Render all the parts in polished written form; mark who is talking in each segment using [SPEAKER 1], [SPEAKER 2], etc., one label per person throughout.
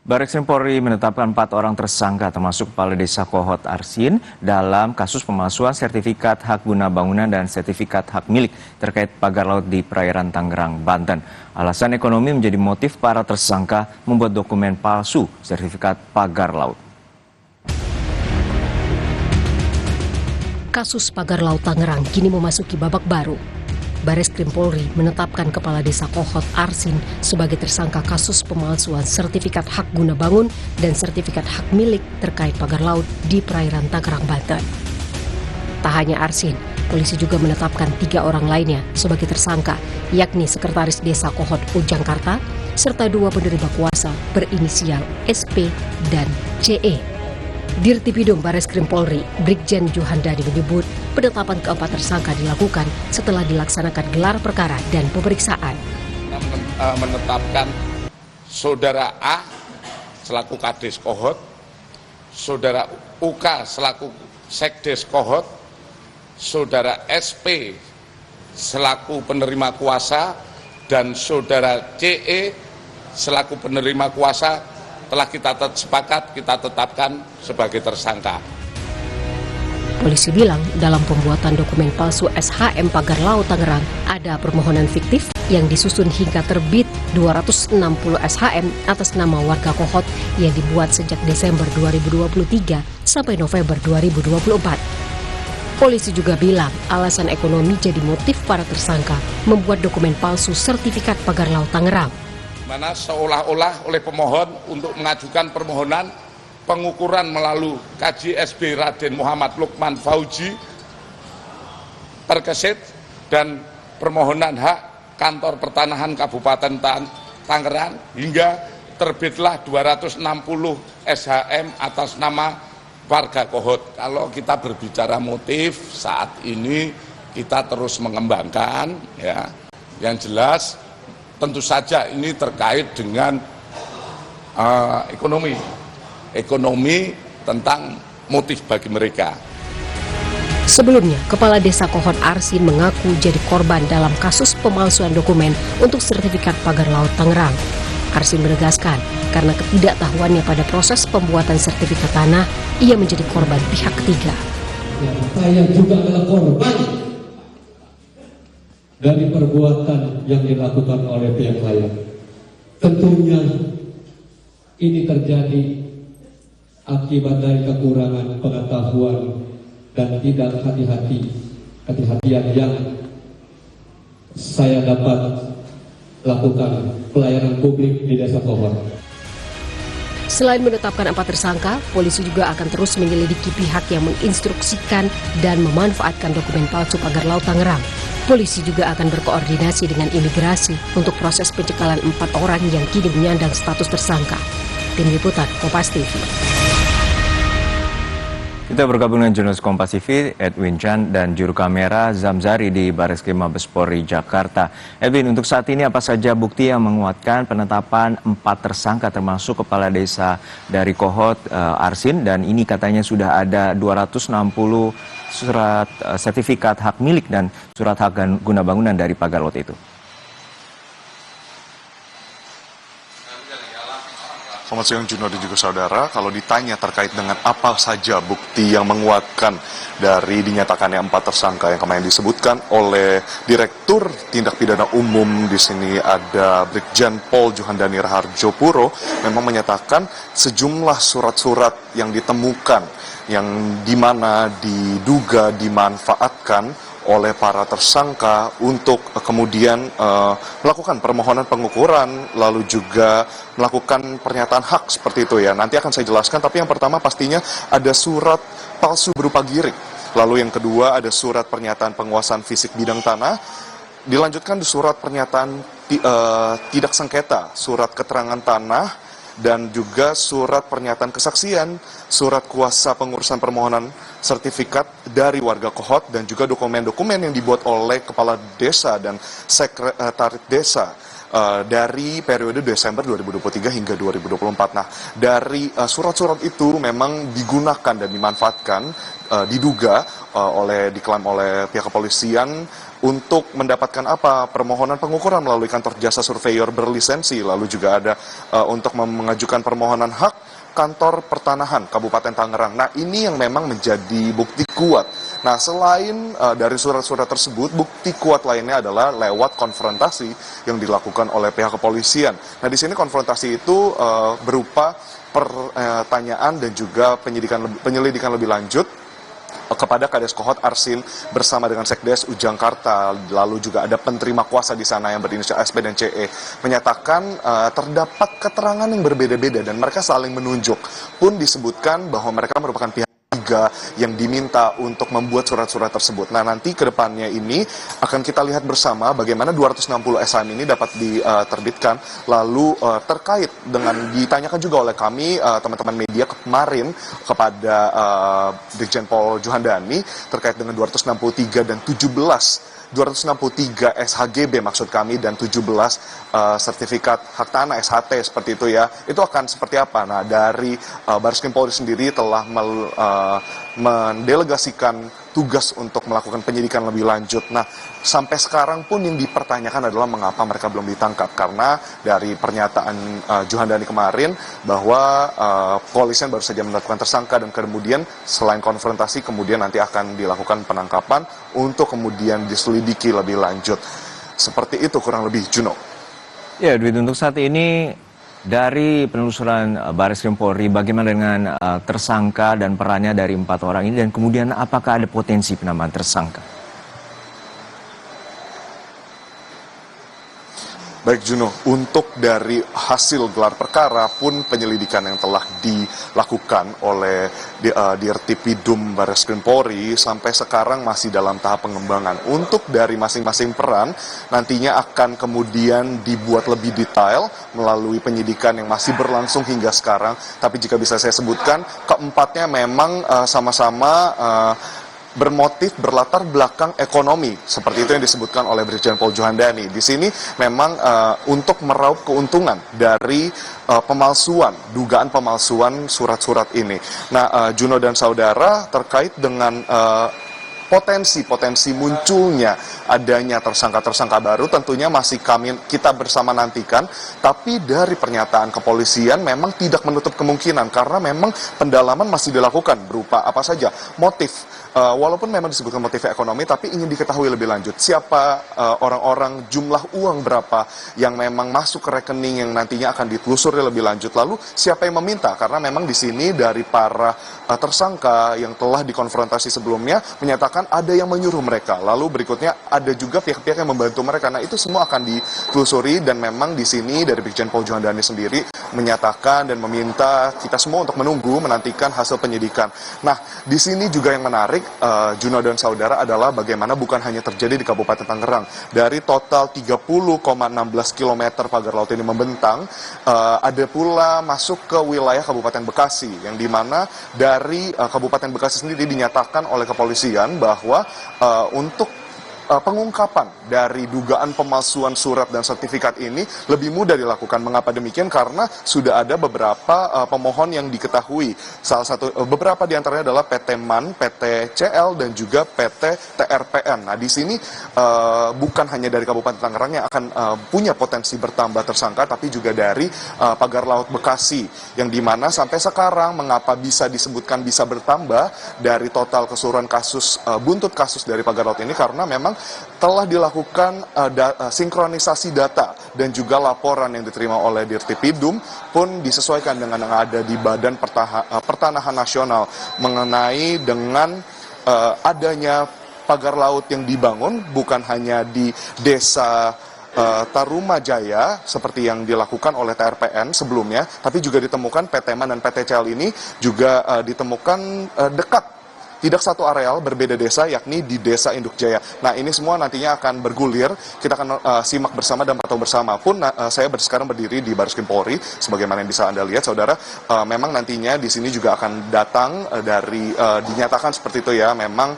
[SPEAKER 1] Barreskrim Polri menetapkan 4 orang tersangka termasuk Kepala Desa Kohot Arsin dalam kasus pemalsuan sertifikat hak guna bangunan dan sertifikat hak milik terkait pagar laut di perairan Tangerang, Banten. Alasan ekonomi menjadi motif para tersangka membuat dokumen palsu sertifikat pagar laut.
[SPEAKER 2] Kasus pagar laut Tangerang kini memasuki babak baru. Barreskrim Polri menetapkan Kepala Desa Kohot Arsin sebagai tersangka kasus pemalsuan sertifikat hak guna bangun dan sertifikat hak milik terkait pagar laut di perairan Tangerang, Banten. Tak hanya Arsin, polisi juga menetapkan 3 orang lainnya sebagai tersangka, yakni Sekretaris Desa Kohot Ujangkarta, serta 2 penerima kuasa berinisial SP dan CE. Dirtipidum Barreskrim Polri, Brigjen Juhandadi menyebut penetapan keempat tersangka dilakukan setelah dilaksanakan gelar perkara dan pemeriksaan.
[SPEAKER 3] Menetapkan Saudara A selaku Kades Kohot, Saudara UK selaku Sekdes Kohot, Saudara SP selaku penerima kuasa, dan Saudara CE selaku penerima kuasa telah kita sepakat kita tetapkan sebagai tersangka.
[SPEAKER 2] Polisi bilang dalam pembuatan dokumen palsu SHM pagar laut Tangerang ada permohonan fiktif yang disusun hingga terbit 260 SHM atas nama warga Kohot yang dibuat sejak Desember 2023 sampai November 2024. Polisi juga bilang alasan ekonomi jadi motif para tersangka membuat dokumen palsu sertifikat pagar laut Tangerang.
[SPEAKER 3] Mana seolah-olah oleh pemohon untuk mengajukan permohonan pengukuran melalui KJSB Raden Muhammad Lukman Fauji terkesit dan permohonan hak kantor pertanahan Kabupaten Tangerang hingga terbitlah 260 SHM atas nama warga Kohot. Kalau kita berbicara motif saat ini kita terus mengembangkan, ya, yang jelas tentu saja ini terkait dengan ekonomi tentang motif bagi mereka.
[SPEAKER 2] Sebelumnya, Kepala Desa Kohot Arsin mengaku jadi korban dalam kasus pemalsuan dokumen untuk sertifikat pagar laut Tangerang. Arsin menegaskan, karena ketidaktahuannya pada proses pembuatan sertifikat tanah, ia menjadi korban pihak ketiga.
[SPEAKER 4] Saya juga adalah korban dari perbuatan yang dilakukan oleh pihak lain. Tentunya ini terjadi akibat dari kekurangan pengetahuan dan tidak kehati-hatian yang saya dapat lakukan pelayanan publik di Desa Kohot.
[SPEAKER 2] Selain menetapkan 4 tersangka, polisi juga akan terus menyelidiki pihak yang menginstruksikan dan memanfaatkan dokumen palsu pagar laut Tangerang. Polisi juga akan berkoordinasi dengan imigrasi untuk proses pencekalan 4 orang yang kini menyandang status tersangka. Tim Liputan Kompas TV.
[SPEAKER 1] Kita bergabung dengan jurnalis Kompas TV, Edwin Chan, dan juru kamera Zamzari di Barreskrim Mabes Polri Jakarta. Edwin, untuk saat ini apa saja bukti yang menguatkan penetapan 4 tersangka termasuk Kepala Desa dari Kohot Arsin, dan ini katanya sudah ada 260 surat sertifikat hak milik dan surat hak guna bangunan dari pagar laut itu?
[SPEAKER 5] Selamat siang Juno dan juga saudara. Kalau ditanya terkait dengan apa saja bukti yang menguatkan dari dinyatakannya 4 tersangka yang kemarin disebutkan oleh Direktur Tindak Pidana Umum, di sini ada Brigjen Pol Juhandani Raharjo Puro, memang menyatakan sejumlah surat-surat yang ditemukan yang dimana diduga dimanfaatkan oleh para tersangka untuk kemudian melakukan permohonan pengukuran, lalu juga melakukan pernyataan hak seperti itu ya. Nanti akan saya jelaskan, tapi yang pertama pastinya ada surat palsu berupa girik. Lalu yang kedua ada surat pernyataan penguasaan fisik bidang tanah. Dilanjutkan di surat pernyataan tidak sengketa, surat keterangan tanah, dan juga surat pernyataan kesaksian, surat kuasa pengurusan permohonan sertifikat dari warga Kohot, dan juga dokumen-dokumen yang dibuat oleh Kepala Desa dan Sekretaris Desa dari periode Desember 2023 hingga 2024. Nah, dari surat-surat itu memang digunakan dan dimanfaatkan, diduga diklaim oleh pihak kepolisian untuk mendapatkan apa? Permohonan pengukuran melalui kantor jasa surveyor berlisensi, lalu juga ada untuk mengajukan permohonan hak kantor pertanahan Kabupaten Tangerang. Nah, ini yang memang menjadi bukti kuat. Nah, selain dari surat-surat tersebut, bukti kuat lainnya adalah lewat konfrontasi yang dilakukan oleh pihak kepolisian. Nah, di sini konfrontasi itu berupa pertanyaan dan juga penyelidikan lebih lanjut kepada Kades Kohot Arsin bersama dengan Sekdes Ujang Karta, lalu juga ada penerima kuasa di sana yang berinisial SP dan CE, menyatakan terdapat keterangan yang berbeda-beda dan mereka saling menunjuk. Pun disebutkan bahwa mereka merupakan pihak ketiga yang diminta untuk membuat surat-surat tersebut. Nah, nanti ke depannya ini akan kita lihat bersama bagaimana 260 SHM ini dapat diterbitkan. Lalu terkait dengan ditanyakan juga oleh kami teman-teman media kemarin kepada Brigjen Pol Juhandani terkait dengan 263 dan 263 SHGB maksud kami dan 17 sertifikat hak tanah SHT seperti itu ya. Itu akan seperti apa? Nah, dari Bareskrim Polri sendiri telah mendelegasikan tugas untuk melakukan penyidikan lebih lanjut. Nah, sampai sekarang pun yang dipertanyakan adalah mengapa mereka belum ditangkap, karena dari pernyataan Juhandani kemarin bahwa kepolisian baru saja menetapkan tersangka dan kemudian selain konfrontasi kemudian nanti akan dilakukan penangkapan untuk kemudian diselidiki lebih lanjut. Seperti itu kurang lebih, Juno.
[SPEAKER 1] Ya, Dwi, untuk saat ini dari penelusuran Bareskrim Polri, bagaimana dengan tersangka dan perannya dari 4 orang ini, dan kemudian apakah ada potensi penambahan tersangka?
[SPEAKER 5] Baik, Juno, untuk dari hasil gelar perkara pun penyelidikan yang telah dilakukan oleh Dirtipidum Bareskrim Polri sampai sekarang masih dalam tahap pengembangan. Untuk dari masing-masing peran nantinya akan kemudian dibuat lebih detail melalui penyidikan yang masih berlangsung hingga sekarang. Tapi jika bisa saya sebutkan, keempatnya memang sama-sama bermotif berlatar belakang ekonomi, seperti itu yang disebutkan oleh Brigjen Pol Juhandani. Di sini memang untuk meraup keuntungan dari dugaan pemalsuan surat-surat kita Nah, Juno dan saudara, terkait dengan potensi munculnya adanya tersangka-tersangka baru tentunya masih kita bersama nantikan, tapi dari pernyataan kepolisian memang tidak menutup kemungkinan karena memang pendalaman masih dilakukan berupa apa saja motif. Walaupun memang disebutkan motif ekonomi, tapi ingin diketahui lebih lanjut siapa orang-orang, jumlah uang berapa yang memang masuk ke rekening yang nantinya akan ditelusuri lebih lanjut, lalu siapa yang meminta, karena memang di sini dari para tersangka yang telah dikonfrontasi sebelumnya menyatakan ada yang menyuruh mereka, lalu berikutnya ada juga pihak-pihak yang membantu mereka. Nah, itu semua akan ditelusuri dan memang di sini dari Brigjen Pol Juhandani sendiri menyatakan dan meminta kita semua untuk menantikan hasil penyidikan. Nah, di sini juga yang menarik, Juno dan saudara, adalah bagaimana bukan hanya terjadi di Kabupaten Tangerang. Dari total 30,16 km pagar laut ini membentang, ada pula masuk ke wilayah Kabupaten Bekasi, yang dimana dari Kabupaten Bekasi sendiri dinyatakan oleh kepolisian bahwa untuk pengungkapan dari dugaan pemalsuan surat dan sertifikat ini lebih mudah dilakukan. Mengapa demikian? Karena sudah ada beberapa pemohon yang diketahui. Beberapa di antaranya adalah PT MAN, PT CL, dan juga PT TRPN. Nah, di sini bukan hanya dari Kabupaten Tangerang yang akan punya potensi bertambah tersangka, tapi juga dari pagar laut Bekasi, yang dimana sampai sekarang mengapa bisa disebutkan bisa bertambah dari total keseluruhan kasus, buntut kasus dari pagar laut ini, karena memang telah dilakukan sinkronisasi data dan juga laporan yang diterima oleh Dirtipidum pun disesuaikan dengan yang ada di Badan Pertanahan Nasional mengenai dengan adanya pagar laut yang dibangun bukan hanya di desa Tarumajaya seperti yang dilakukan oleh TRPN sebelumnya, tapi juga ditemukan PT MAN dan PT CL ini juga ditemukan dekat, tidak satu areal, berbeda desa, yakni di Desa Induk Jaya. Nah, ini semua nantinya akan bergulir, kita akan simak bersama dan pantau bersama. Pun saya sekarang berdiri di Bareskrim Polri, sebagaimana yang bisa Anda lihat, saudara, memang nantinya di sini juga akan datang dinyatakan seperti itu ya, memang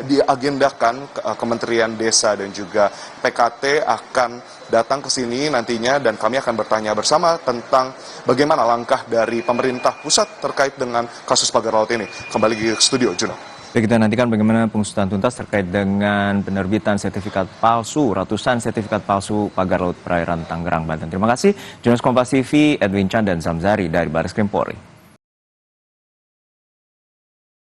[SPEAKER 5] diagendakan Kementerian Desa dan juga PKT akan datang ke sini nantinya, dan kami akan bertanya bersama tentang bagaimana langkah dari pemerintah pusat terkait dengan kasus pagar laut ini. Kembali ke studio, Juno.
[SPEAKER 1] Baik, kita nantikan bagaimana pengusutan tuntas terkait dengan penerbitan sertifikat palsu, ratusan sertifikat palsu pagar laut perairan Tangerang, Banten. Terima kasih, jurnalis Kompas TV Edwin Chan dan Zamzari dari Baris Krim Polri.